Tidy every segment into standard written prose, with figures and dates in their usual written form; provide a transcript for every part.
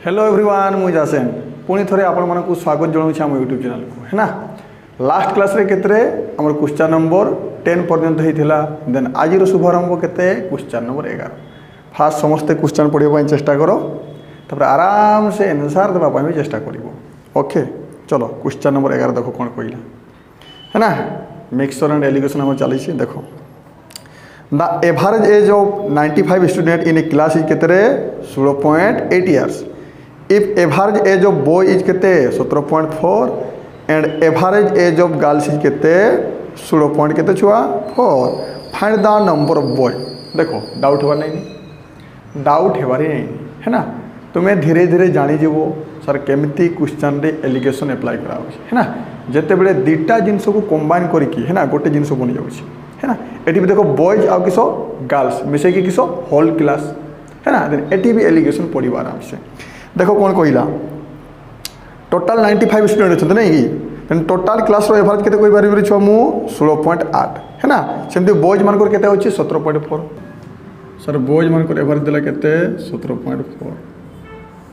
Hello everyone मुझे जासेन पुणी थे आपण मानक स्वागत जनाऊँ आम यूट्यूब चैनल को है ना। लास्ट क्लास रे केतरे आम क्वेश्चन नंबर 10 पर्यंत होता देन आज शुभारंभ केते क्वेश्चन नंबर 11। फास्ट समस्ते क्वेश्चन पढ़ाई चेष्टा करो तापर आराम से आंसर देवाई भी चेष्टा कर। ओके चलो क्वेश्चन नंबर 11 देखो कौन कहला है ना। मिक्सचर एंड एलिगेशन हम चली देखो the average age of 95 student in A class is केते 16.8 years. If average age of boy is केते 17.4 and average age of girls is केते 16 केते छुआ 4 find the number of boy. देखो डाउट होगा नहीं, डाउट हेबार नहीं है ना। तुम्हें धीरे धीरे जानीजीव सर केमिति क्वेश्चन रे एलिगेशन अप्लाई करा है ना। जिते बड़े दुटा जिनस को कंबाइन करके है ना गोटे जिनस बनी जाऊँगी है ना। एटी भी देखो बॉयज आउ किस गर्ल्स मिसेक किस होल क्लास है ना। देन एटी भी एलिगेशन पड़ो आराम से। देखो कौन कहला टोटाल 95 स्टूडेंट अच्छे नहीं कि टोटाल क्लास एवरेज केते कोई बारे छुआ मु 16.8 है ना। सेमती बॉयज मानकर केते होची 17.4 सर बॉयज मानकर एवरेज देला केते 17.4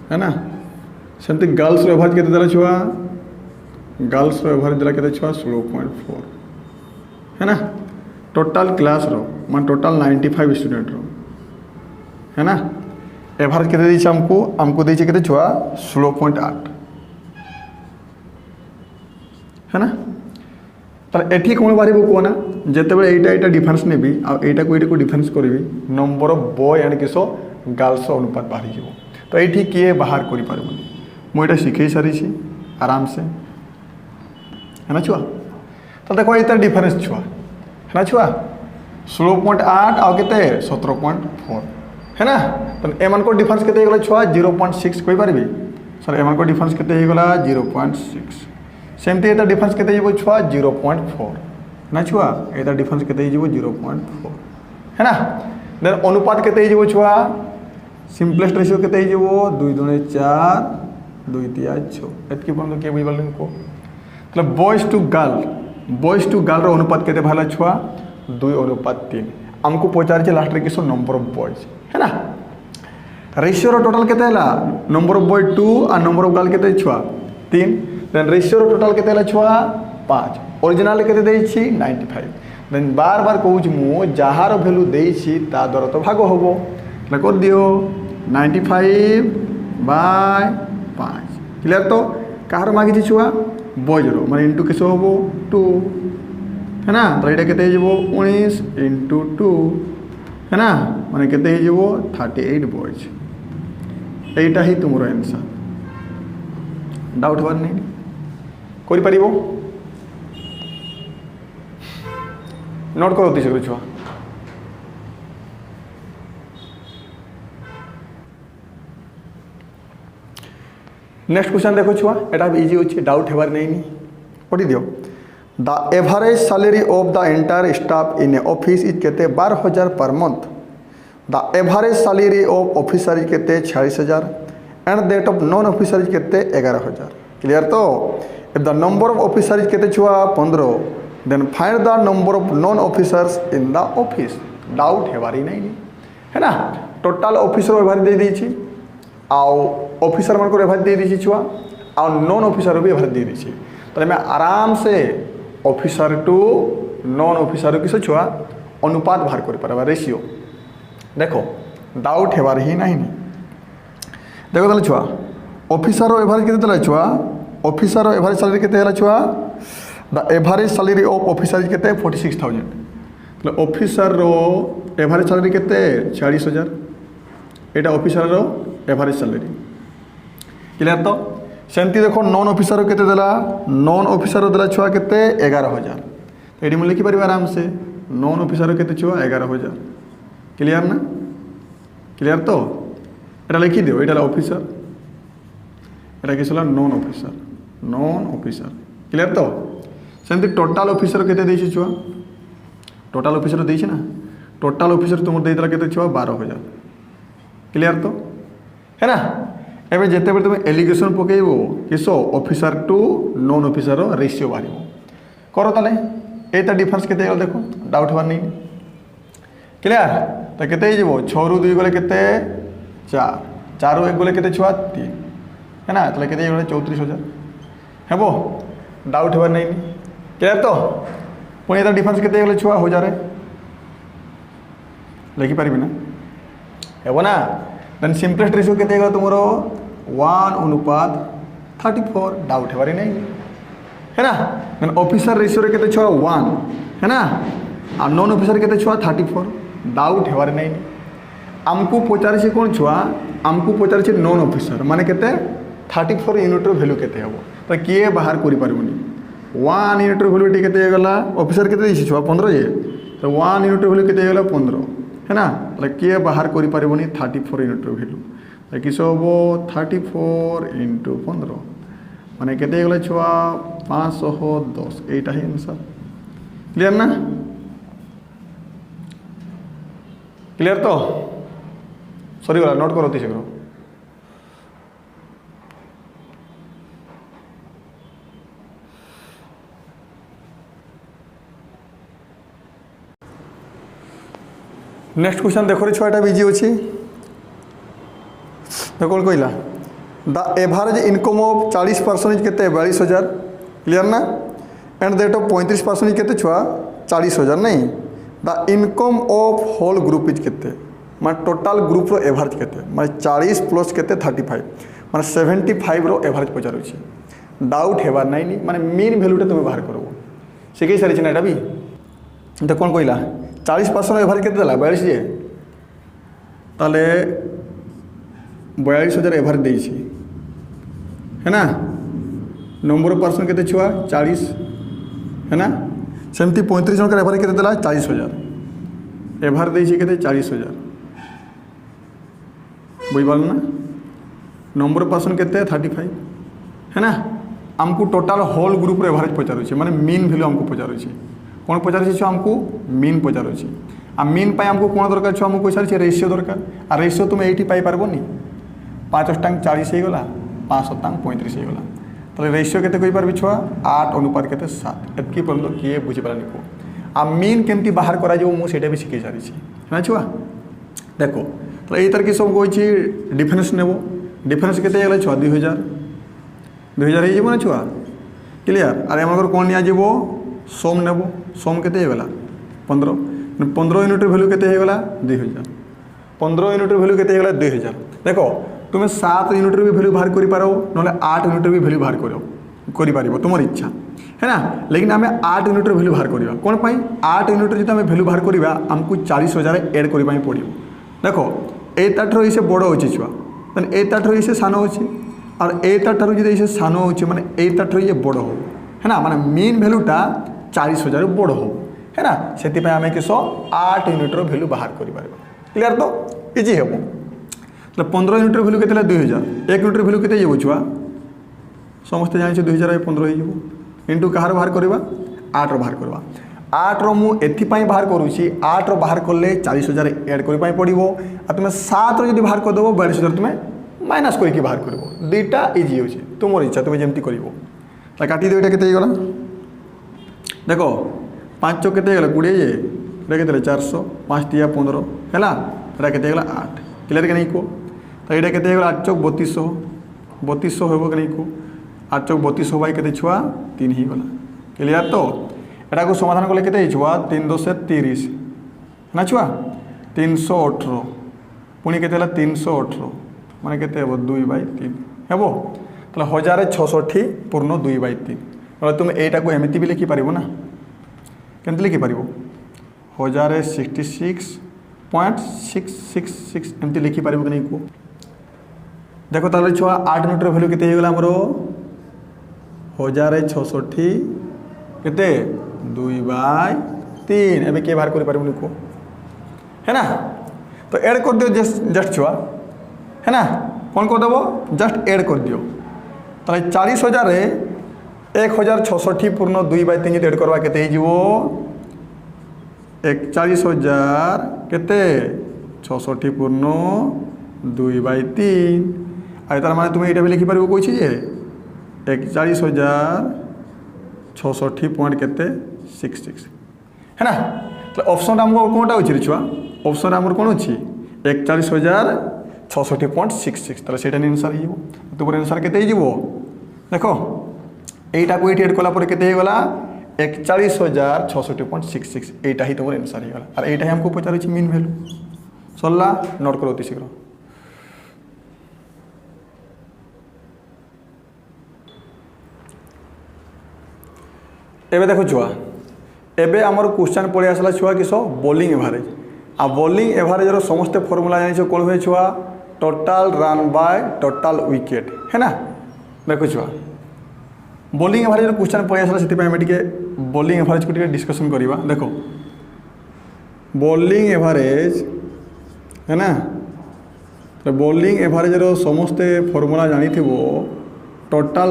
है ना। सेमती गर्ल्स एवरेज केते देला छुआ गर्ल्स एवरेज देला केते छुआ 16.4 है ना। टोटाल क्लास रो मान टोटाल 95 स्टूडेंट रो है ना। एवरेज केते देछि हमको देछि केते छुआ 16.8 है ना। तार एठी कोन बारिबो कोना जेते बेले एटा डिफरेंस नेबी आ एटा को डिफरेंस करबी नंबर ऑफ बॉय एंड किसो गर्ल्स अनुपात बाहरी जीवो। तो एठी किए बाहर करि पारबोनी मु एटा सिखै सारी छी आराम से है ना छुआ। तो देखो एटा डिफरेंस छुआ है ना छुआ 16.8 आ केते 17.4 है ना। तो एमन को डिफरेंस केते गला छुआ 0.6 कोइ पारबी सर एमन को डिफरेंस केते गला 0.6। सेमती एटा डिफरेंस केते जीवो छुआ 0.4 ना छुआ एटा डिफरेंस केते जीवो 0.4 है ना। देन अनुपात केते जीवो छुआ सिंपलेस्ट रेशियो केते जीवो 2 2 4 2 3 6 एतकी बंद के बुझ बालन को। मतलब बॉयज टू गर्ल रो अनुपात केते भाला छुआ 2:3 हमको पचार छे लास्ट रे किसो नंबर ऑफ बॉयज है ना। रेशियो रो टोटल केते हला नंबर ऑफ बॉय 2 आ नंबर ऑफ गर्ल केते छुआ 3 देन रेशियो रो टोटल केते हला छुआ 5 ओरिजिनल केते देइ छी 95 देन बार बार कहूँ मु जहार वैल्यू देइ छी ता द्वारा तो भाग होबो कर दियो 95/5 क्लियर। तो कहार मागी छी छुआ बॉयज रो माने इनटू किसो होबो 2 है ना। तो एटा केते जीवो 19 × 2 है ना माने केते जीवो 38 बॉयज। एटा ही तुमरो आंसर डाउट होबार नहीं करि परिबो नोट करो ती छुआ। नेक्स्ट क्वेश्चन देखो छुआ एटा इजी होछि डाउट हेबार नहीं पढ़ी दियो। The average salary of the entire staff in a office is केते 12,000 per month. The average salary of officer is केते 46,000 and that of non officer is केते 11,000 क्लियर। तो if the number of officer is केते छुआ 15 then find the number of non officers in the office. Doubt हेबारी नहीं है ना। Total officer average दे दी आउ ऑफिसर मान को एवरेज दे दी छुआ आ नॉन ऑफिसर भी एवरेज दे दी। तो मैं आराम से ऑफिसर टू नॉन ऑफिसर किस छुआ अनुपात बाहर कर पारा रेशियो। देखो डाउट हेबार ही नहीं देखो ताले छुआ ऑफिसर एवरेज केते देला छुआ ऑफिसर एवरेज सैलरी केते हैला छुआ the average salary of officer केते 46,000 मतलब ऑफिसर रो एवरेज सैलरी केते 46,000 एटा ऑफिसर रो एवरेज सैलरी क्लियर। तो सेमती देखो नॉन ऑफिसर केते देला नॉन ऑफिसर देला छुआ केते 11,000। तो एडी मु लिखि परिबा आराम से नॉन ऑफिसर केते छुआ 11,000 क्लियर ना क्लियर। तो एटा लिखि दियो एटा ऑफिसर एटा किसला नॉन ऑफिसर क्लियर। तो सेमती टोटाल ऑफिसर केते देछि छुआ टोटाल ऑफिसर देछि ना टोटाल ऑफिसर तुम देला केते छुआ 12,000 क्लियर। तो है ना। एवं जिते बड़े तुम एलिगेशन पकेबो किसो officer to non officer ratio बाहर करो ताले एटा डिफरेंस केते गल देखो डाउट होबार नहीं क्लियर। तो केते 6 ରୁ 2 गले केते 4 4 ରୁ 1 गले केते छुआ 3 है ना तो केते 34,000 हेबो डाउट हेबार नहीं क्लियर तो पुणी तार डिफरेंस केते गले छुआ 1000 लिखि पारिबि ना हेबो ना देन सिंपलेस्ट रेशियो केते गला तुमरो 1:34 डाउट हेबार नहीं है ना देन ऑफिसर रेशियो रे केते छुआ 1 है ना आ नॉन ऑफिसर केते छुआ 34 डाउट हेबार नहीं आमको पचारे कौन छुआ आमको पचारे नॉन ऑफिसर माने केते 34 यूनिट वैल्यू केते हेबो तो किए बाहर करि पारबोनी 1 यूनिट वैल्यू केते गला ऑफिसर केते दिछि छुआ 15 जे तो 1 यूनिट वैल्यू केते गला 15 है ना तो किए बाहर करि पारबोनी 34 यूनिट वैल्यू तो किस हेबो 34 × 15 माने केते गला छुआ 510 एटा है आंसर क्लियर ना क्लियर तो सॉरी गला नोट करो शीघ्र नेक्स्ट क्वेश्चन देखो रे छुआटा बिजी अच्छी तो कौन कहला द एवरेज इनकम ऑफ 40% केते 42,000 क्लियर ना एंड देट ऑफ 35% केते छुआ 40,000 नहीं the income of whole group is केते मैं टोटाल ग्रुप रो एवरेज केते मैं 40 प्लस केते 35 मैं 75 रो एवरेज पचारुछि डाउट हेबार नहीं माने मीन वैल्यूटा तुम बाहर करबो सिखै सारी छिना एटा भी तो कौन कहला 40% एवरेज केते देला 42 जे ताले 42,000 एवरेज देछि है ना नंबर ऑफ पर्सन केते छुआ 40 है ना सेमती 35 जन एवरेज केते देला 40,000 एवरेज देछि केते 40,000 बुझ पाल ना नंबर ऑफ पर्सन केते 35 है ना हमको टोटल होल ग्रुप रो एवरेज पचारुछि माने मीन वैल्यू हमको पचारुछि कौन पचारुछि छ हमको मीन पचारुछि आ मीन पाई हमको कौन दरकार छ हमको पचारुछि रेशियो दरकार आ रेशियो तुम एठी पाई पारबोनी 5 टांग 40 हो गला 5 टांग 35 हो गला तो रेशियो केते कहि पारबि छुआ 8 अनुपात केते 7 एतकी परलो किए बुझि पारानी को आ मीन केमती बाहर करा जो मु सेटा भी सिखै सारी छी ना छुआ देखो तो एई तरह की सब कोइ छी डिफरेंस नेबो डिफरेंस केते गला छुआ 2000 हे जेबो ना छुआ क्लियर अरे हमर कोन निया जेबो सोम नेबो सोम केते गला 15 यूनिट वैल्यू केते गला 2000 15 यूनिट वैल्यू केते गला 2000 देखो तुम्हें 7 यूनिट भी वैल्यू बाहर करि पारो नले 8 यूनिट भी वैल्यू बाहर करि पारिबो तुमर इच्छा है ना लेकिन आम 8 यूनिट वैल्यू बाहर करवा कौन पाई 8 यूनिट जो आम वैल्यू बाहर करवा आमको 40,000 एड करने पड़ो देखो ए ताठर से बड़ अच्छे छुआ मैंने ए ताठर से सान अच्छे और ए ताठर जो से सान अच्छे मैंने ए ताठर ये बड़ हो है ना माने मेन वैल्यूटा 40,000 बड़ हो है ना से आम किस 8 यूनिट वैल्यू बाहर कर क्लियर तो इजी हे तो 15 यूनिट वैल्यू के 2000 1 यूनिट वैल्यू के छुआ समस्ते जाने 2000 15 हो इंटू कहार बाहर करवा 8 बाहर करवा 8 रो मु एथिपाई बाहर करूची 8 रो बाहर करले 40,000 ऐड करि पाई पड़िबो आ तुम 7 रो जदी बाहर कर देबो 42,000 तुम माइनस करके बाहर करबो दुईटा इजी होची तुमर इच्छा तुम जेमती करबो ता काटी दो एटा केते गला देखो 5 चौक केते गला 20 जे एटा केते 400 5 टिया 15 हैला एटा केते गला 8 क्लियर के नहीं को तो एटा केते गला 8 चौक 3200 होबो के नहीं को 8 चौक 3200 बाई केते छुआ 3 ही गला क्लियर तो एटा को समाधान कले केते छुआ 3 2 से 30 ना छुआ 318 पुणी केते हला 318 माने केते हेबो 2/3 हेबो तले 1660 पूर्ण 2/3 मतलब तुम एटा को एमिति भी लिखि पारिबो ना केमति लिखि पारिबो 1066.666 एमति लिखि पारिबो कि नहीं को देखो ताले छुआ 8 यूनिट वैल्यू केते हे गला हमरो 1660 केते 2/3 एबे के बाहर कर पारिबो लिखो है ना तो ऐड कर दियो जस्ट छुआ है ना कौन कर देबो जस्ट ऐड कर दियो ताले 40,000 रे 1660 पूर्ण 2/3 जदि ऐड करवा केते हे जीवो 41,000 केते 66 पूर्ण 2/3 आ तार माने तुम एटा भी लिखि पारिबो कोइ छी जे 41,066 पॉइंट केते 66 है ना तो ऑप्शन हमको कोनटा अछि रे छुआ ऑप्शन हमर कोन अछि 41,000 66.66 তাহলে সেটা आंसर हो तुम आंसर केते देख এইটা को एड कला केते गला 41,666 এইটা ही तुम आंसर हो और এইটা हमको पचार मीन भैल्यू सरला नोट करो अति शीघ्र एबे देखो छुआ एबे आमर क्वेश्चन पड़े आसला छुआ किस बॉलिंग एवरेज आ बॉलिंग एवरेज समस्त फर्मूला जानी कौन हुए छुआ total run by total wicket है ना देखो छुआ बॉलिंग एवरेज क्वेश्चन पड़े आसला से बॉलिंग एवरेज को डिस्कसन करवा देखो बॉलिंग एवरेज है ना तो बॉलिंग एवरेज समस्ते फर्मूला जानी total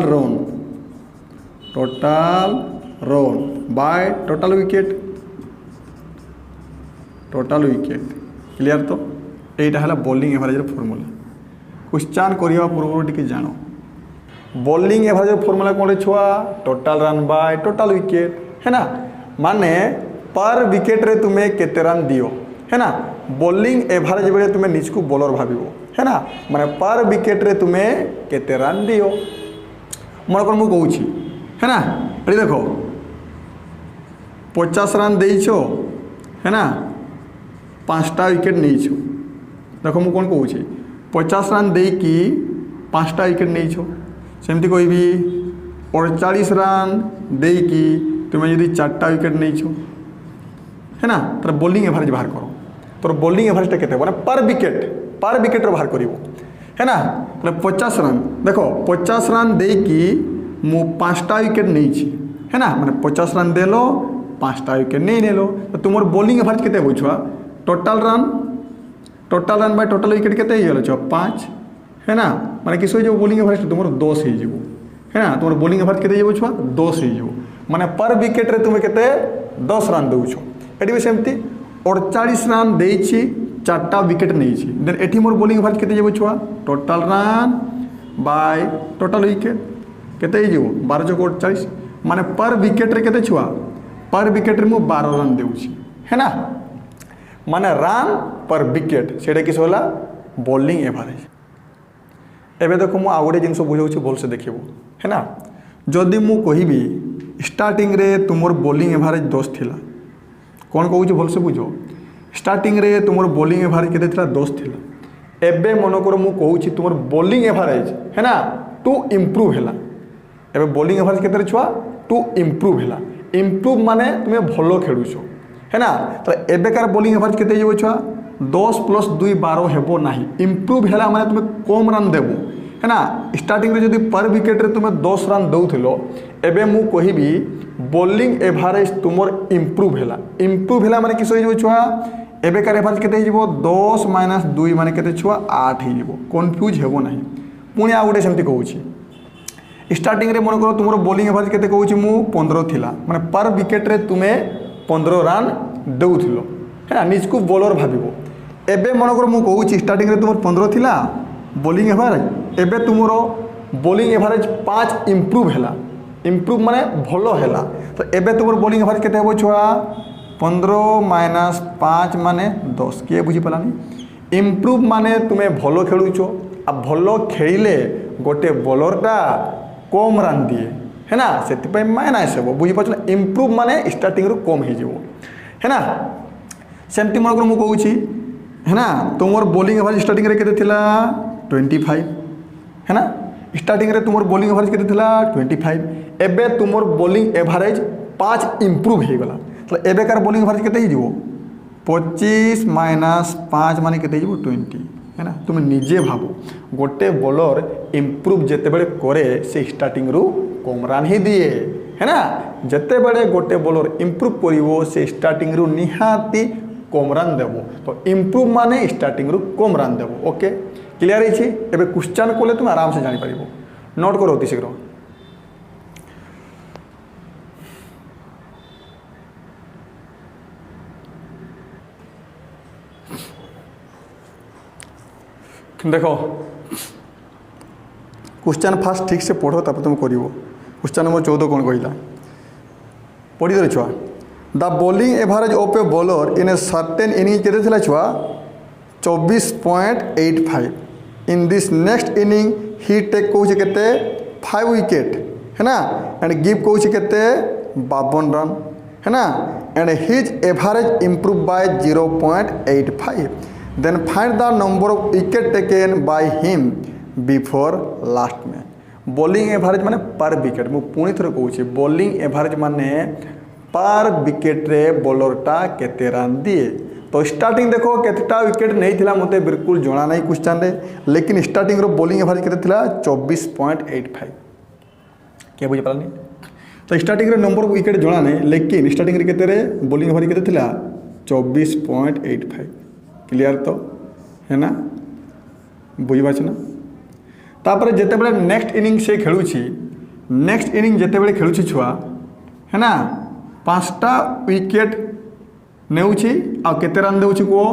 run by total wicket clear तो यहीटा है बॉलिंग एवरेज फर्मूला क्वेश्चन करने पूर्व टी जान बॉलिंग एवरेज फर्मूला कौन छुआ total run by total wicket है ना माने पर विकेट रे तुम्हें केते रन दियो है ना बॉलिंग एवरेज बेले तुम्हें निज को बॉलर भाव है ना माने पर विकेट रे तुम्हें केते रन दियो मन कर मुझे कहूँ है ना ये देखो 50 रन देइछो है ना 5टा विकेट नहीं देखो मुझे कौन कहूँ 50 रन दे कि 5टा विकेट नहीं सेमती कहबी 48 रन दे कि तुम्हें यदि 4टा विकेट नहीं है ना तो बॉलिंग एवरेज बाहर करो तो बॉलिंग एवरेज के पर विकेट बाहर कर है ना तो 50 रन देखो 50 रन दे कि मु 5टा विकेट नहीं है ना मैंने 50 रन दे लो 5टा विकेट नहीं नेलो तो तुम बॉलिंग एवरेज केते बुझुआ total run by total wicket केते हो 5 है ना माने किस हो बॉलिंग एवरेज तुम 10 हो है ना तुम बॉलिंग एवरेज केते हो छुआ 10 हो माने पर विकेट रे तुम केते 10 रन दउछ एटी भी सेमती 48 रन देछि 4टा विकेट नहीं देन एटी मोर बॉलिंग एवरेज केते हो छुआ total run by total wicket केते हो 12 माने पर विकेट रे केते छुआ पर विकेट रे मु 12 रन देउछि है ना माने रन पर विकेट सेटा किस होला बॉलिंग एवरेज एबे देखो मु आ गोटे जिनस बुझाउछि भल से देखिबो है ना जदि मु कहिबी स्टार्टिंग रे तुमर बॉलिंग एवरेज 10 थिला कोन कहूछि भल से बुझो स्टार्टिंग रे तुमर बॉलिंग एवरेज केते थिला 10 थिला एबे मन कर मु कहूछि तुमर बॉलिंग एवरेज है ना टू इंप्रूव हैला एबे बॉलिंग एवरेज केते छुआ टू इंप्रूव हैला इंप्रूव माने तुम्हें भलो खेलुछ है ना तो एबेकार बॉलिंग एवरेज केते हो छुआ 10 + 2 12 हेबो नाही इंप्रूव हैला माने तुम्हें कम रन देबो है ना स्टार्टिंग रे जदि पर विकेट रे तुम्हें 10 रन दउथिलो एबे मु कहिबी बॉलिंग एवरेज तुमर इंप्रूव हैला माने किस हो छुआ एबेकार एवरेज केते हो 10 - 2 माने केते छुआ 8 हो कंफ्यूज हेबो नाही पुणी आ गोटे सेमती कहूछि स्टार्टिंग रे मन करो तुम बॉलिंग एवरेज केते कहूछि मु 15 थिला माने पर विकेट रे तुम्हें 15 रन दउथिलो है ना निज को बॉलर भाबिबो एबे मन करो मु कहूछि स्टार्टिंग रे तुम 15 थिला बॉलिंग एवरेज एबे तुमरो बॉलिंग एवरेज 5 इंप्रूव माने भलो हैला तो एबे तुमर बॉलिंग एवरेज केते हो छुआ 15 - 5 माने 10 किए बुझी पलानी इंप्रूव माने तुम्हें भलो खेलुछो आ भलो खेलिले गोटे बॉलरटा कम रन दिए है ना से माइनस हे बुझीपार इंप्रूव माने स्टार्टिंग रू कम हो है ना सेमती मन को मुझे है ना तुम बॉलिंग एवरेज स्टार्टिंग रे केते थिला 25 है ना स्टार्टिंग रे तुम बॉलिंग एवरेज केते थिला 25 एबे तुम बॉलिंग एवरेज 5 इंप्रूव हो गला तो एबेकार बॉलिंग एवरेज केते हो 25 - 5 माने केते हो 20 है ना तुम निजे भाव गोटे बॉलर इंप्रूव जिते बड़े करे से स्टार्टिंग रू कम रन ही दिए है ना जिते बड़े गोटे बॉलर इंप्रूव करिवो से स्टार्टिंग रू निहाती कम रन देबो तो इंप्रूव माने स्टार्टिंग रू कम रन देबो ओके क्लियर है एबे क्वेश्चन कोले तुम आराम से जानि परिबो नोट करो अति शीघ्र देखो क्वेश्चन फास्ट ठीक से पढ़ो तापर तुम करिवो क्वेश्चन नंबर 14 कौन कहला पढ़ी दे छुआ the bowling average of a bowler in a certain inning केते थिला छुआ 24.85 in this next inning he take कौन केते 5 विकेट है ना एंड गिव कौन केते 52 रन है ना and his average improve by 0.85 then find the number of wicket taken by him before last match bowling average माने पर विकेट मु पुणी थर कहूँ बॉलिंग एवरेज माने पर विकेट रे बॉलरटा केते रन दिए तो स्टार्टिंग देखो केतेटा विकेट नहीं थिला मते बिल्कुल जणा नहीं क्वेश्चन रे लेकिन स्टार्टिंग रो बॉलिंग एवरेज केते थिला 24.85 के बुझ पालनी तो स्टार्टिंग रे नंबर ऑफ विकेट जणा नहीं लेकिन स्टार्टिंग रे केते रे बॉलिंग एवरेज केते थिला 24.85 क्लियर तो है ना बुझ पाछ ना तापर जेते बेले नेक्स्ट इनिंग से खेलुछि नेक्स्ट इनिंग जेते बेले खेलुछि छुआ है ना 5टा विकेट नेउछि आ केते रन देउछि को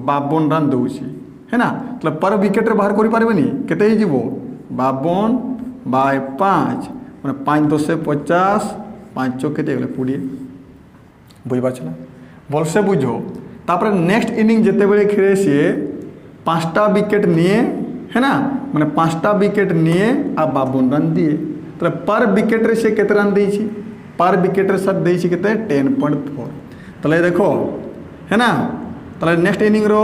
52 रन देउछि है ना मतलब पर विकेट रे बाहर करि पारबेनी केते ही जीवो 52 बाय 5 माने 5 10 से 50 5 चौक केते गेले 20 बुझ पाछ ना बोल से बुझो तापर नेक्स्ट इनिंग जेते बेले खेले से 5टा विकेट निए है ना मैंने 5टा विकेट निए आ 52 रन दिए तो पर विकेट रे से केते रन देछि पर विकेट रे साथ देछि केते 10.4 तले देखो है ना तले नेक्स्ट इनिंग रो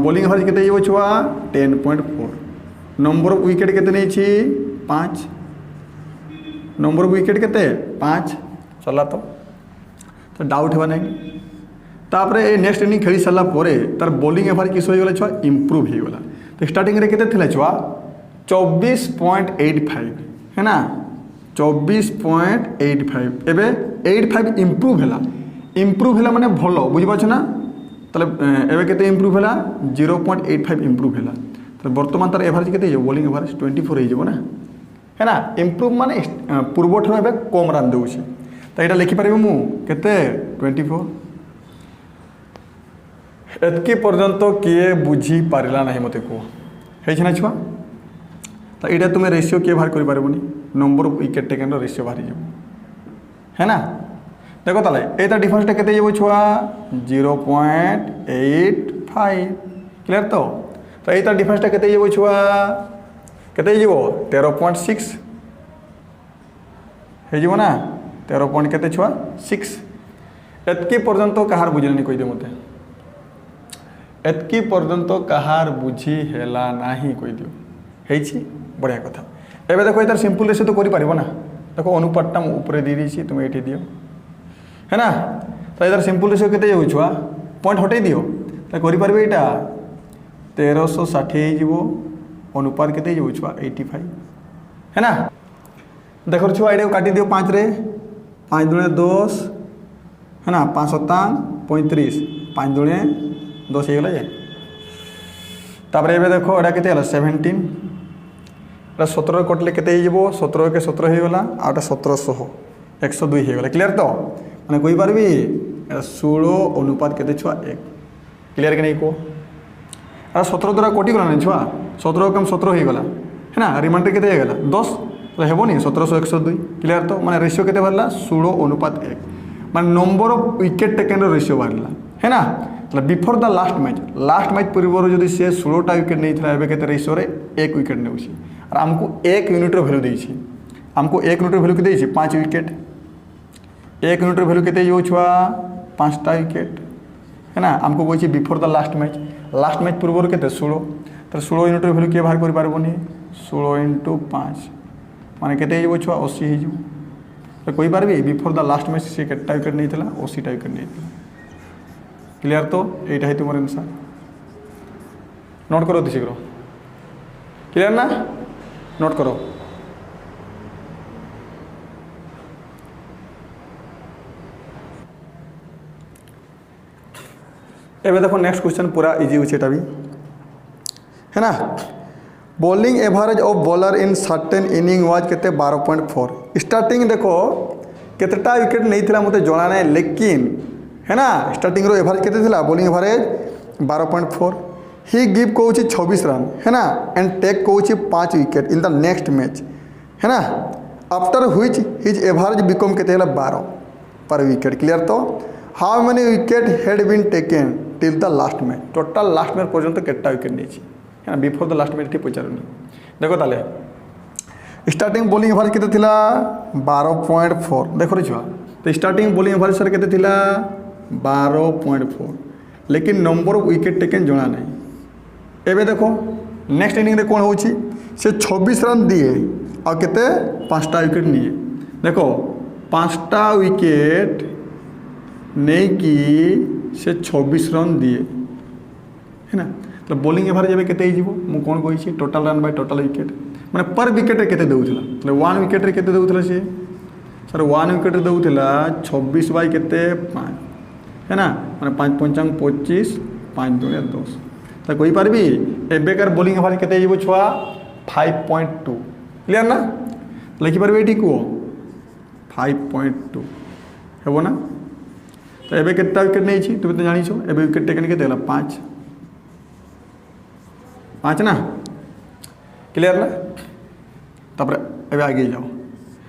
बॉलिंग एवरेज केते जेबो छुआ 10.4 नंबर ऑफ विकेट केते नै छी 5 नंबर ऑफ विकेट केते 5 चला तो डाउट हेबा नै तापरे नेक्स्ट इनिंग खेली सारा पर तार बॉलिंग एवरेज किस हो गला छुआ इंप्रूव हो गला तो स्टार्टिंग रे केते थिला छुआ 24.85 है ना 24.85 एबे 85 इंप्रूव हैला माने भलो बुझि पाछ ना तले एबे केते इंप्रूव हैला 0.85 इंप्रूव हैला तो वर्तमान तार एवरेज केते हो बॉलिंग एवरेज 24 हो जबो ना है ना इंप्रूव माने पूर्व ठरो एबे कम रन देउछि तो एटा लिखि परबे मु केते 24 एतकी पर्यंत किए बुझी पारिला नहीं मते को है छुआ तो ये तुम्हें रेशियो किए बाहर करें number of wicket taken ratio बाहरी जाव है ना देखो ताले एटा डिफरेंस केते जाव छुआ 0.85 क्लियर तो एटा डिफरेंस केते जाव छुआ केते जाव 13.6 है जीव ना 13 पॉइंट केते छुआ 6 एतकी पर्यंत कहार बुझलनी कहि दे मते एतकी पर्यंत कहार बुझी हेला नाही कहि दियो हेछि बढ़िया कथा एबे देखो इधर सिंपल रेशियो तो करि पारिबो ना देखो अनुपातटा मु ऊपर दे दी छी तुम एठी दियो है ना तो इधर सिंपल रेशियो केते जाउ छुआ पॉइंट हटै दियो त करि पारबे एटा 1360 हे जीवो अनुपात केते जाउ छुआ 85 है ना देखो छुआ एडे काटी दियो 5 रे 5 दुने 10 है ना 5 7 35 5 दुने 10 हो गला तापर एबे देखो एटा केते हला 17 एटा 17 कटले केते हो जीवो 17 के 17 हो गला आ 1700 102 हो गला क्लियर तो माने कोई पारबी एटा 16 अनुपात केते छुआ 1 क्लियर के नहीं को आ 17 द्वारा कटि गला नै छुआ 17 कम 17 हो गला है ना रिमाइंडर केते हो गला 10 तो हेबो नहीं 1700 102 क्लियर तो माने रेशियो केते भरला 16 अनुपात 1 माने number of wicket taken ratio भरला है ना मतलब बिफोर द लास्ट मैच पूर्व जदि से 16टा विकेट नहीं था एबे केते रेशियो रे 1 विकेट नै होछि और हमको 1 यूनिट रो वैल्यू देछि हमको 1 यूनिट रो वैल्यू केते देछि 5 विकेट 1 यूनिट रो वैल्यू केते यो छुआ 5टा विकेट है ना हमको कहछि बिफोर द लास्ट मैच पूर्व केते 16 तो 16 यूनिट रो वैल्यू के बाहर करि पारबोनी 16 * 5 माने केते यो छुआ 80 हे जो तो कोई पारबी बिफोर द लास्ट मैच से केटा विकेट नहीं थिला 80टा विकेट नहीं थिला क्लियर तो एटा है तुमर आंसर नोट करो तो शीघ्र क्लियर ना नोट करो एबे देखो नेक्स्ट क्वेश्चन पूरा इजी होछे एटा भी है ना bowling average of bowler in certain inning was केते 12.4 स्टार्टिंग देखो केतेटा विकेट नहीं थिला मते जणा नै लेकिन है ना स्टार्टिंग रो एवरेज केते थिला बॉलिंग एवरेज 12.4 ही गिव कोची 26 रन है ना एंड टेक कोची 5 wicket in the next match है ना after which his average become केते हला 12 पर विकेट क्लियर तो how many wicket had been taken till the last match total last match पर्यंत केटा विकेट नहीं है बिफोर द लास्ट मैच टी पचारूनी देख ताले स्टार्टिंग बोलिंग एवरेज केते थिला 12.4 देखो रे छुआ तो स्टार्टिंग बोलिंग एवरेज सर केते थिला 12.4 लेकिन नंबर ऑफ विकेट टेकन जना नहीं एबे देखो नेक्स्ट इनिंग रे कोन होची से 26 रन दिए और केते 5टा विकेट निए देखो 5टा विकेट नहीं कि से 26 रन दिए है ना तो बोलिंग एवरेज एबे केते हिजबो मु कोन कहि total run by total wicket माने पर विकेट रे केते देउथला मतलब 1 विकेट रे केते देउथला से सर 1 विकेट रे देउथला 26 बाय केते 5 है ना माने 5 पंचांग 25 5 दूने 10 तो कोई पारबी एबेकार बोलिंग एवरेज केते हिजबो छुआ 5.2 क्लियर ना लिखि पारबे एठी को 5.2 हेबो ना तो एबे केते विकेट नै छी तुम तो जानि छो एबे विकेट टेकन केते हला 5 ना क्लियर ना तापर एबे आगे जाओ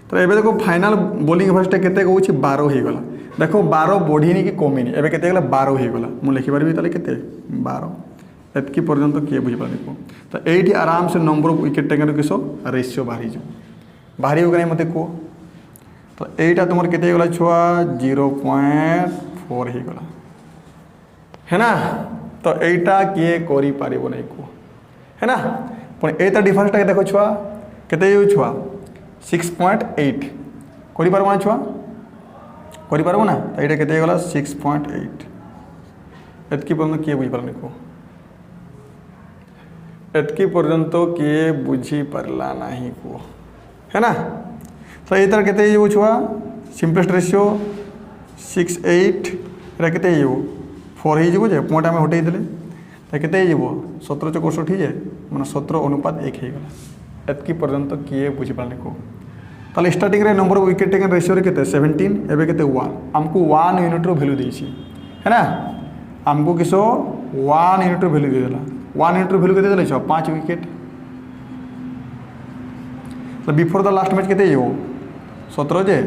तो एबे देखो फाइनल बोलिंग एवरेज केते कहू 12 हो गला देखो 12 बढ़ीनी कि कमिनी एबे केते गला 12 हो गला मु लिखि पारबी ताले केते 12 एतकी पर्यंत किए बुझी पारे को तो एठी आराम से नंबर ऑफ विकेट टेकन किसो रेशियो बाहरी जो बाहरी हो गने मते को तो एटा तुमर केते गला छुआ 0.4 हो गला है ना तो एटा किए करी पारिबो नै को है ना पण एता डिफरेंस टा देखो छुआ केते यू छुआ 6.8 करी पारबो ना छुआ करी पारबो ना तो एटा केते गला 6.8 एतकी पर्यंत किए बुझी पारने को एतकी पर्यंत किए बुझी पारला नाही को है ना तो ये तरह केते यू छुआ सिंपलेस्ट रेशियो 6.8 एटा केते यू 4 ही जबो जे पॉइंट में हटै देले तो केते जबो 17 चौक 68 जे माने 17 अनुपात 1 हे गला एतकी पर्यंत किए बुझी पारने को ताले स्टार्टिंग रे number of wicket taken ratio रे केते 17 एबे केते 1 हमको 1 यूनिट रो वैल्यू देछि है ना हमको किसो 1 यूनिट रो वैल्यू देला 1 यूनिट रो वैल्यू केते देले छ 5 विकेट तो बिफोर द लास्ट मैच केते यो 17 जे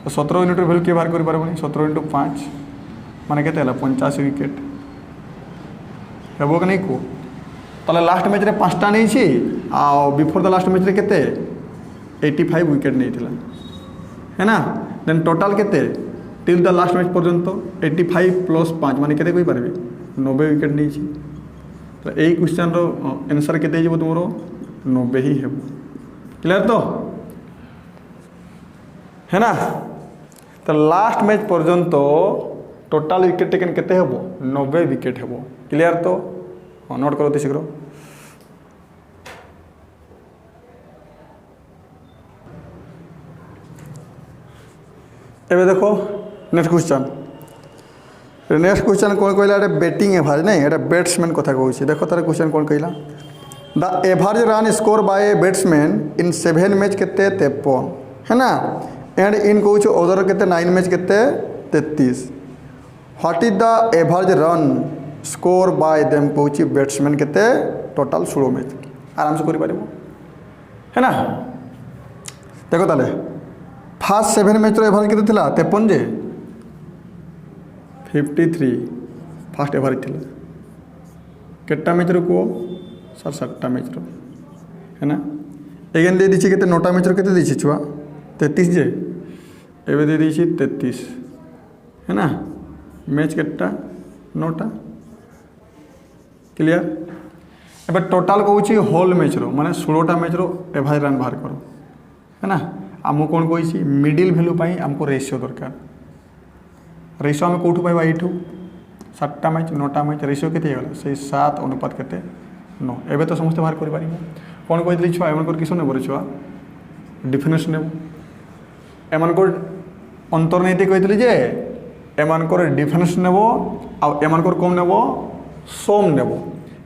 तो 17 यूनिट रो वैल्यू के बाहर करि पारबनी 17 * 5 माने केते हला 85 विकेट हेबो कि नहीं को ताले लास्ट मैच रे 5टा नहीं छी आ बिफोर द लास्ट मैच रे केते 85 विकेट नहीं थिला है ना देन टोटल केते टिल द लास्ट मैच पर्यंत 85 + 5 माने केते कोइ पारबे 90 विकेट नहीं छी तो एई क्वेश्चन रो आंसर केते जेबो तुमरो 90 ही हेबो क्लियर तो है ना तो लास्ट मैच पर्यंत टोटल विकेट टेकन केते हेबो 90 विकेट हेबो क्लियर तो नोट करो शीघ्र एबे देखो नेक्स्ट क्वेश्चन कौन कहला एटा बैटिंग एवरेज नहीं एटा बैट्समैन कथा कहूँ देखो तार क्वेश्चन कौन कहला the average run score bye a batsman in 7 match केते 53 है ना एंड इन कहूँ अदर केते 9 मैच केते 33 what is the average run score bye them कहूँ बैट्समैन केते टोटल 16 मैच आराम से करि पारिबो है ना देखो ताले फास्ट 7 मैच रो एवरेज केते थिला 53 जे 53 फास्ट एवरेज थिला केटा मैच रो को सर 7टा मैच रो है ना एगेन दे दिछि केते 9टा मैच रो केते दिछि छुआ 33 जे एबे दे दिछि 33 है ना मैच केटा 9टा क्लियर एबे टोटल कहूँ होल मैच रो माने 16टा मैच रो एवरेज रन बाहर करो है ना आमको कौन कही मिडिल भैल्यू पाई आमको रेशियो दरकार रेशियो आम कौटू पाइबा एठू 7टा मैच 9टा मैच रेशियो केते गला से 7 अनुपात केते 9 एबे तो समस्त बाहर करि पारिबो कौन कहि छुआ एमन किस नेब रे छुआ डिफरेंस नेब एमन अंतर्नीति कही जे एमन डिफरेंस नेब आ एमन कौन नेब सोम नेब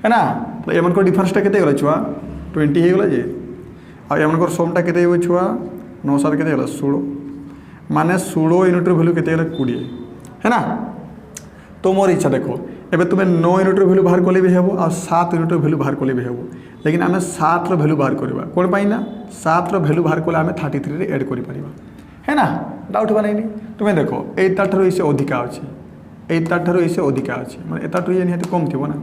है ना तो एमन डिफरेंसटा केते गला छुआ 20 हो गला जे आ एमन सोमटा केते हो छुआ 9 7 केते गला 16 माने 16 यूनिट रो वैल्यू केते गला 20 है ना तो मोर इच्छा देखो एबे तुम्हें 9 यूनिट रो वैल्यू बाहर कले भी हेबो आ 7 यूनिट रो वैल्यू बाहर कले भी हेबो लेकिन आमे 7 रो वैल्यू बाहर करबा कोन पाई ना 7 रो वैल्यू बाहर कले आमे 33 रे ऐड करि परिबा है ना डाउट बनाइनी तुम्हें देखो एटा ठारो इसे अधिका अछि एटा ठारो इसे अधिका अछि माने एटा ठारो ये निहत कम थिबो ना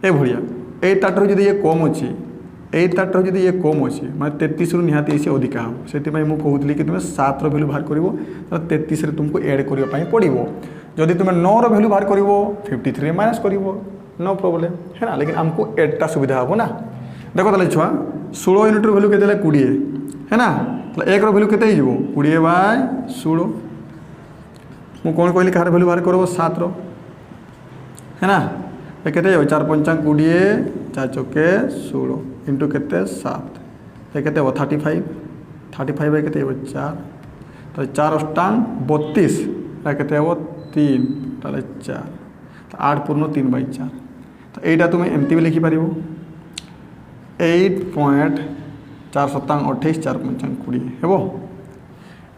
ए भड़िया एटाटर जदि ये कम अच्छी एटाटर जदि ये कम अच्छी मैं 33 रु निहाती से अधिका हम से कहूली कि तुम 7 भैल्यू बाहर कर 33 तुमको एड करने पड़ो जदि तुम 9 भैल्यू बाहर कर 53 माइनस कर नो प्रॉब्लम है ना लेकिन आमको एडटा सुविधा हम ना देखो ताले छुआ 16 यूनिट भैल्यू के 20 है ना तो 1 भैल्यू के 20/16 मु कौन कहली कहार भैल्यू बाहर कर 7 है ना के 4 5 20 4 चौके 16 इंटू के 7 ये के 35 35 के 4 तो 4 अष्टांग 32 के 3 ताले 4 तो 8 पूर्ण 3/4 तो यहीटा तुम एमती भी लिखिपार 8.4 सप्तांग 28 4 5 20 हे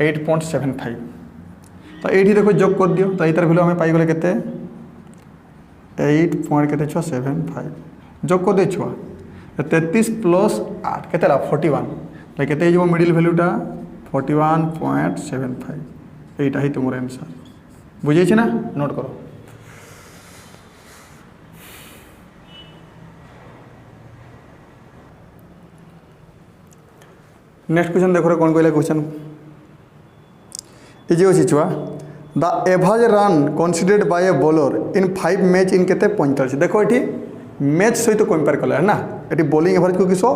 8.75 तो ये देखो जोग कर दियो तो यार भैल्यू आम पाईगले के 8.75 जोग कर दे छुआ 33 प्लस 8 के 41 के मिडिल भैल्यूटा 41.75 यहीटा ही तुम आंसर बुझे ना नोट करो। नेक्स्ट क्वेश्चन देखो कौन कहला क्वेश्चन इजी अच्छी छुआ the average run considered by a bowler in 5 match in केते 45 देखो ये मैच सहित कंपेयर कला है ना ये बॉलिंग एवरेज को किसो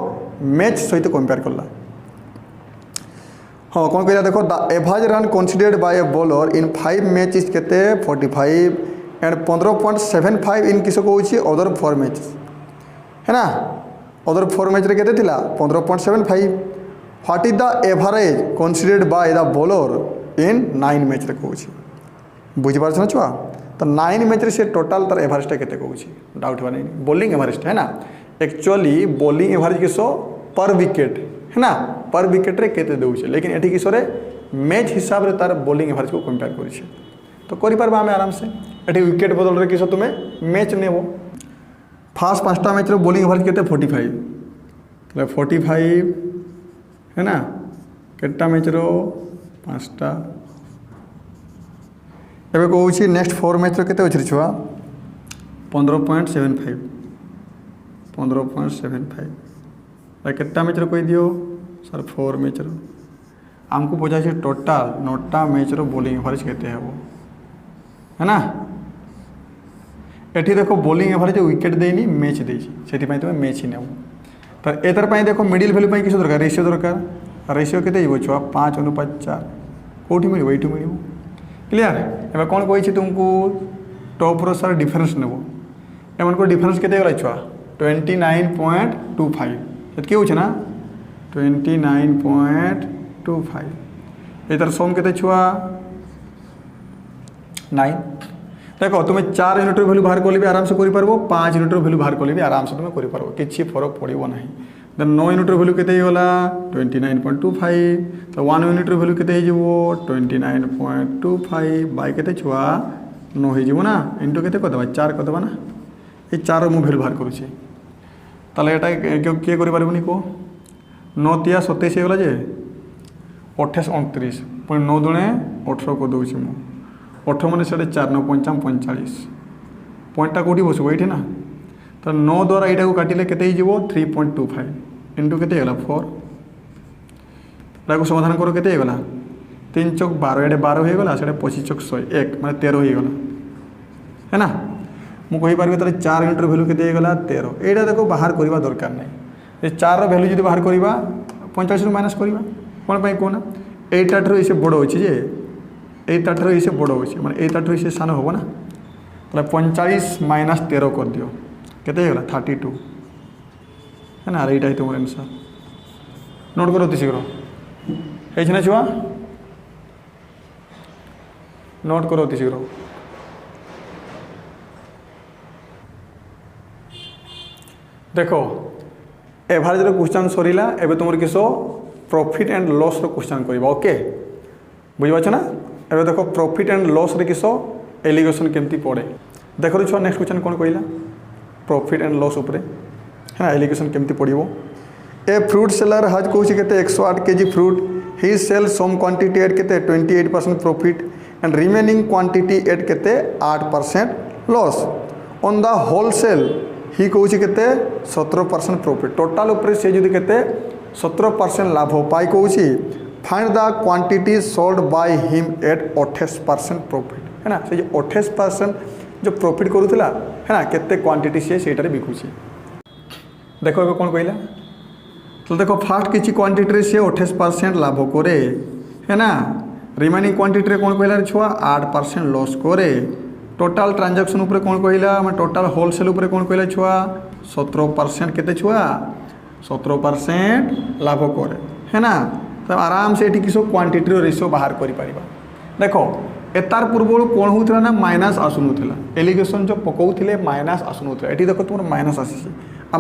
मैच सहित कंपेयर कला हाँ कौन कहला देखो the average run considered by a bowler in 5 match is केते 45 एंड 15.75 इन किसो को होची अदर 4 मैच है ना अदर 4 मैच रे केते थिला 15.75 what is the average considered by the bowler in 9 match रे कहूँ बुझीपार ना छुआ तो 9 मैच रे से टोटाल तार एवरेजटा केते कहूँ डाउट होगा नहीं बॉलिंग एवरेज है ना एक्चुअली बॉलिंग एवरेज किसो पर विकेट है ना पर विकेट रे केते दउछे लेकिन एठी किसो रे मैच हिसाब रे तार बॉलिंग एवरेज को कंपेयर करिछे तो करि पारबा हमें आराम से एठी विकेट बदल रे किसो तुमे मैच नेबो फास्ट 5टा मैच रे बॉलिंग एवरेज केते 45 तो 45 है ना केटा मैच रो 5टा एबे कहूँ नेक्स्ट 4 मैच के अच्छे छुआ 15.75 केटा मैच कही दियो सर 4 मैच आमको पचास टोटाल 9टा मैच बॉलिंग एवरेज केते हेबो है ना एठी देखो बॉलिंग एवरेज विकेट देनी मैच देछि सेति पई तुम मैच ही नेबो तो एतर पई देखो मिडिल वैल्यू पई किस दरकार रेशियो केते हिबो छुआ 5:4 कोठी मिलिबो एठू मिलिबो क्लियर एबे कौन कही तुमको टॉप रो सर डिफरेंस नेबो एमन को डिफरेंस केते गला छुआ 29.25 एत के होछ ना 29.25 एतर सम केते छुआ 9 देखो तुम 4 यूनिट वैल्यू बाहर कर भी आराम से कर पारबो 5 यूनिट वैल्यू बाहर कर भी आराम से तुम कर पारबो किछि फरक पड़िबो नाही देन 9 यूनिट वैल्यू केते गला 29.25 तो 1 यूनिट वैल्यू केते हिजबो 29.25 बाय केते छुआ 9 हिजबो ना इनटू केते कर देबा 4 कर देबा ना ए 4 मु वैल्यू बाहर करूछि ताले एटा के करि पारबोनी को 9 3 27 गला जे 28 29 पुणी 9 दुणे 18 को दउछि मु 18 माने 4 9 5 45 पॉइंटटा कोठी बसबो एठी ना तो 9 द्वारा यहाँ को काटिले केते हिजबो 3.25 इंटू केते गला 4 को समाधान करो केते गला 3 चौक 12 एडे 12 हो गला सेडे 25 चौक 100 माने 13 हो गला है ना मु कहि पारबे ताले 4 यूनिट वैल्यू केते गला 13 एडा देखो बाहर करबा दरकार नै ए 4 रो वैल्यू जदि बाहर करबा 45 रु माइनस करबा कोन पई कोना 8 8 रो इसे बडो होछि जे 8 8 रो इसे बडो होछि माने 8 8 रो इसे सान होबो ना ताले 45 माइनस 13 कर दियो केते गला 32 है ना एटा ही तुम आंसर नोट करो ती शीघ्र है ना छुआ नोट करो ती शीघ्र देखो एवरेज रो क्वेश्चन सरीला एबे तुमर किसो प्रॉफिट एंड लॉस रो क्वेश्चन करबा ओके बुझिबाछ ना एबे देखो प्रॉफिट एंड लॉस रे किसो एलिगेशन केमती पड़े देखो छुआ नेक्स्ट क्वेश्चन कौन कहला प्रॉफिट एंड लॉस उपरे है ना एलिगेशन केमती पड़ो ए फ्रूट सेलर हज कौन के 108 kg fruit he sell some quantity at के 28% profit and remaining quantity at के 8% लॉस ऑन द होलसेल हि कौच के 17% प्रॉफिट टोटाल ऊपर से जो के 17% लाभ पाई कौच find the quantity sold by him at 28% profit है ना से 28% जो प्रॉफिट करूला है ना केते क्वांटिटी सी से बिकुची देखो ए कौन कहला तो देखो फास्ट किसी क्वांटिटी से 28% लाभ करे है ना रिमेनिंग क्वांटिटी कौन कहला छुआ 8% लॉस करे टोटाल ट्रांजैक्शन ऊपर कौन कहला मैं टोटाल होलसेल ऊपर कौन कहला छुआ 17% केते छुआ 17% लाभ करे है ना तो आराम से ये किस क्वांटिटी रेशियो बाहर कर पारिबा देखो एतार पूर्व कौन होता ना माइनस आसुनुला एलिगेशन जो पकाउले माइनस आसुनुला ये देखो तुम माइनस आसी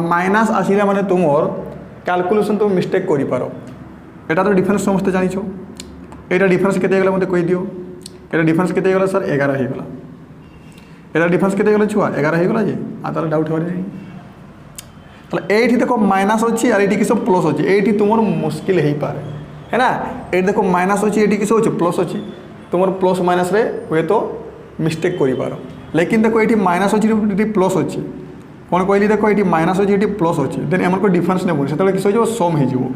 माइनस आसला माने तुम कैलकुलेशन तुम मिस्टेक कर पार एटा तो डिफरेंस समस्त जान यहाँ डिफरेंस के मत कही दियो ये डिफरेंस के सर 11 हो गला ये डिफरेंस के छुआ 11 हो गला जे तार डाउट हो ये देखो माइनस अच्छी और ये किस प्लस अच्छी ये तुम मुस्किल हो पाए है ना ये देखो माइनस अच्छी ये किस अच्छे प्लस अच्छी तुम प्लस माइनस रे हुए तो मिस्टेक कर पार लेकिन देखो ये माइनस अच्छी प्लस अच्छी कौन कहली देखो ये माइनस अच्छी ये प्लस अच्छी देन एम को डिफरेंस नहीं से किस हो सम हो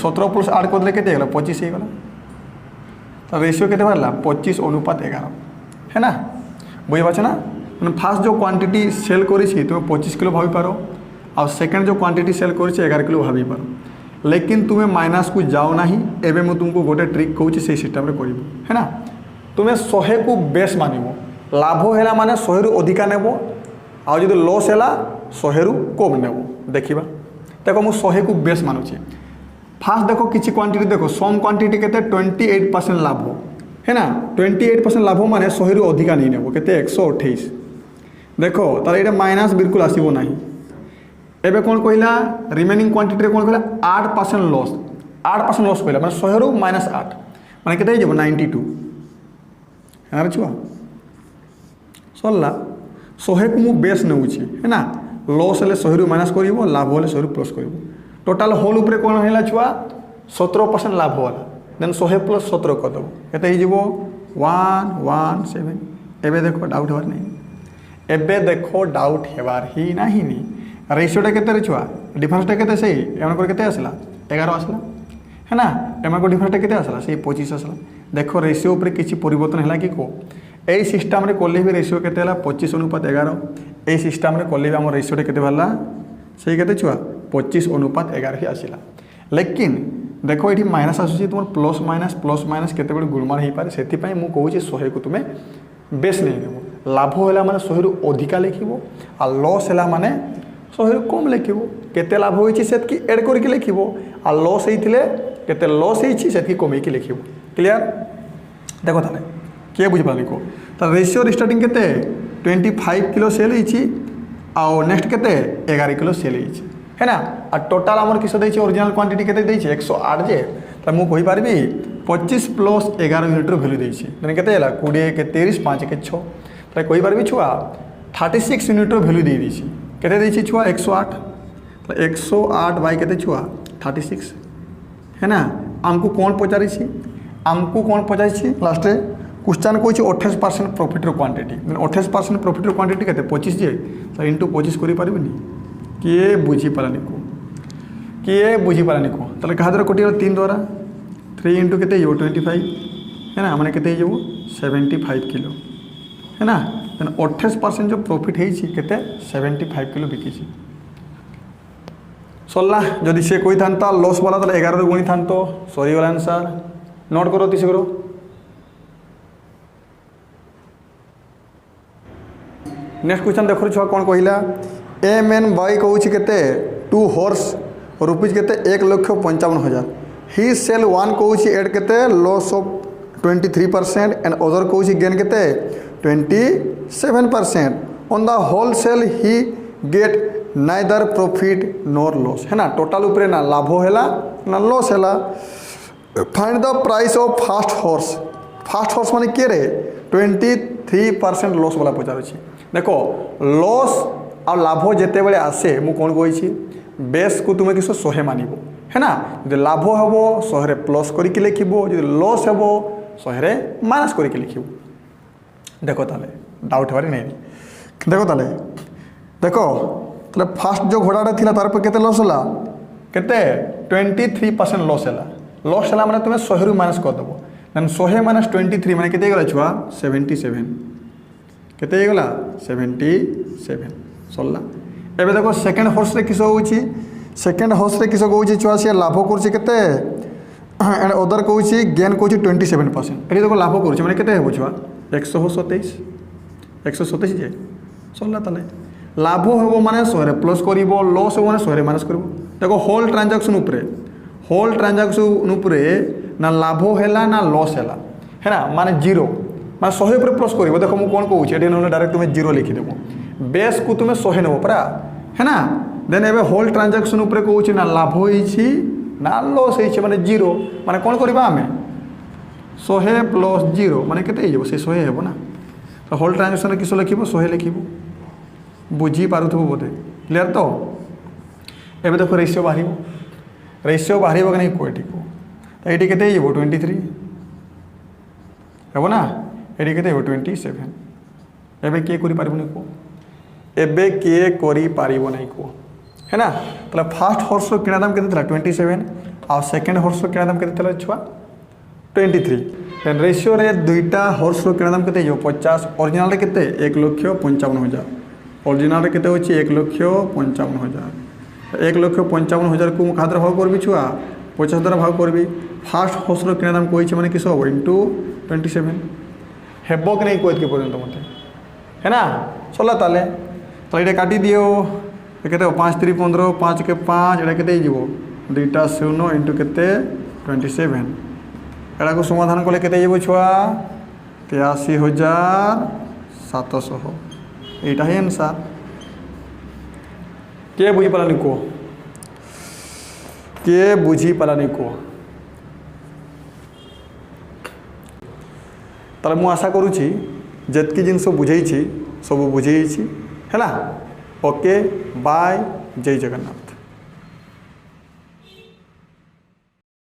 17 प्लस 8 करदे के 25 हो गला तो रेशियो के बाहर 25:11 है ना बुझीपाच ना फास्ट जो क्वांटिटी सेल करी तुम 25 किलो भावी पार और सेकेंड जो क्वांटिटी सेल कर 11 किलो भावी पार लेकिन तुम्हें माइनस को जाओ ना एवं मुझे तुमको गोटे ट्रिक कहूँ से सिस्टम कर है ना तुम्हें 100 को बेस मानव लाभ है माने 100 रु अधिका नेब आ जो लॉस है 100 रु कम नेब देखा देखो मुझे 100 को बेस मानुची फास्ट देखो किसी क्वांटिटी देखो सम क्वांटिटी के 28% लाभ है ना 28% लाभ माने 100 रु अधिका नहीं नेब के 128 देखो तार ये माइनस बिल्कुल आसब ना एबे कौन कहला रिमेनिंग क्वांटिटी कौन कहला 8% लॉस 8% लॉस कहला माने 100 रु -8 माने केते हो 92 है छुआ सरला 100 को मुझे बेस नौची है ना लॉस हेल्ले 100 रु माइनस कर लाभ हेल्ले 100 रु प्लस कर टोटाल होल उपर कौन है छुआ 17% लाभ वाला देन 100 प्लस 17 करदेव केते 117 एबे देखो डाउट हबार नहीं एबे देखो डाउट हेबार ही नहीं रेशियोटा के छुआ डिफरेंसटा के सही एम के आसला 11 आसला है ना एम को डिफरेंसटा के आसला से 25 आसला देखो रेशियो उपर किसी परिवर्तन है कि को यही सिस्टम कले भी रेशियो के 25:11 यही सिस्टम कले भी आम रेशियोटा के बाहर से के छुआ 25:11 ही आसला लेकिन देखो ये माइनस आसूसी तुम प्लस माइनस केते गुणमान हो पाए से मुझे कहूँ 100 को तुम्हें बेस नहीं नेब लाभ है माने 100 रु अधिका लिखो आ लॉस है माने 100 रु कम लिखो केते लाभ होती से एड करके लिखो आ लॉस होते केते लॉस होती कमेकी लिखो क्लियर देखो ताले किए बुझ पार लिखो तो रेशियो स्टार्टिंग के 25 किलो सेल होती आउ नेक्स्ट के 11 किलो सेल होती है ना आ टोटाल आमर किस ओरिजिनल क्वांटिटी के 108 जे तो मुझे कहीपरि 25 प्लस 11 यूनिट भैल्यू देती के 20 के 23 5 के 6 तो कहीपरि छुआ 36 यूनिट भैल्यू दे दी के छुआ 108 तो 108 बाई के छुआ 36 है ना आमको कौन पचारि आमको कौन पचारि लास्ट क्वेश्चन कौन 28% प्रॉफिट क्वांटिटी 28% प्रॉफिट क्वांटिटी के 25 जे तो इंटू 25 कर किए बुझीपारानी को किए बुझीपारानी को ताले कहा द्वारा कटिगला 3 द्वारा 3 इंटू के 25 है ना मैंने के 75 किलो है ना 28% जो प्रॉफिट है 75 किलो बिकी सरला जदि से कोई था लॉस वाला तो 11 गुणी था तो सरीगला आंसर नोट करो तीस करो नेक्स्ट क्वेश्चन देखो छुआ कौन कहला एम बाई कहूँ के 2 हॉर्स रुपीज के 1,55,000 ही सेल 1 कहूँ एड के लॉस ऑफ 23% एंड अदर कहूँ गेन के 27% on the whole sale he get neither profit nor loss है ना टोटाल उपरे ना लाभ है ना लॉस है find the price of fast horse माने के रे 23% लॉस वाला पचार देखो लॉस और लाभ जिते बड़े आसे मु कौन कही बेस को तुम्हें किस 100 मानब है ना जो लाभ हम 100 प्लस करके लिखो जो लॉस हम 100 माइनस करके लिखो देखो ताले डाउट हमारे नहीं देखो ताले देखो ताले फास्ट जो घोड़ाटा थिला तार पर केते लॉस होला केते 23% लॉस हैला माने तुमे 100 रु माइनस कर दबो देन 100 माइनस 23 माने केते गला छुआ 77 केते गला 77 सरला। एबे देखो सेकंड हॉर्स रे किस होउची सेकंड हॉर्स रे किस होउची छुआ से लाभ करछि केते एंड अदर कहूँ गेन कहूँ 27%। ये देखो लाभ करुचे मैंने केते छुआ 127 जे सरला ताले लाभ हे माने 100 प्लस कर लॉस हे माने 100 माइनस कर देखो होल ट्रांजैक्शन उपरे ना लाभ है ना लॉस है ना माने जीरो माने 100 पर प्लस कर देखो मुझे कौन कहूँ ये डायरेक्ट तुम्हें जीरो लिखिदेव बेस को तुम्हें 100 नब परा है ना देन एबे होल ट्रांजैक्शन उपरे कहूँ ना लाभ होइछि ना लॉस होइछि माने जीरो माने कौन करबा आमे 100 प्लस जीरो माने केते हो से 100 हेबो ना तो होल ट्रांजैक्शन किस लिखिबो 100 लिखिबो बुझी पारुथबो बोधे क्लियर तो एबे देखो रेशियो बाहर कि नहीं कोटी को तो ये केते हो 23 हेबो ना ये केते हो 27 एबे के करि पारिबो नै को एबे के करि पारिबो नै को है ना तो फास्ट हॉर्स किना दाम केते 27 और सेकंड हॉर्स किना दाम केते छुआ 23 देन रेशियो रे दुईटा हॉर्स किना दाम केते 50 ओरिजिनल रे केते 1,55,000 ओरिजिनल रे केते होची 1,55,000 1,55,000 को खादर भाग करबी छुआ 50 द्वारा भाग करबी फास्ट हॉर्स किना दाम कहिछि माने किस हो इनटू 27 हेबो कि नहीं कोइ के पर्यंत मते है ना चला ताले तो ये काटी दियो केते 5 3 15 5 के 5 एटा केते जीवो दुईटा 0 इनटू केते 27 एटा को समाधान कले केते जीवो छुआ 83,700 एटा है आंसर के बुझी पालानी को के बुझी पालानी को ताले मु आशा करूची जेतकी जिनस बुझेइछि सब बुझेइछि हैला ओके बाय जय जगन्नाथ।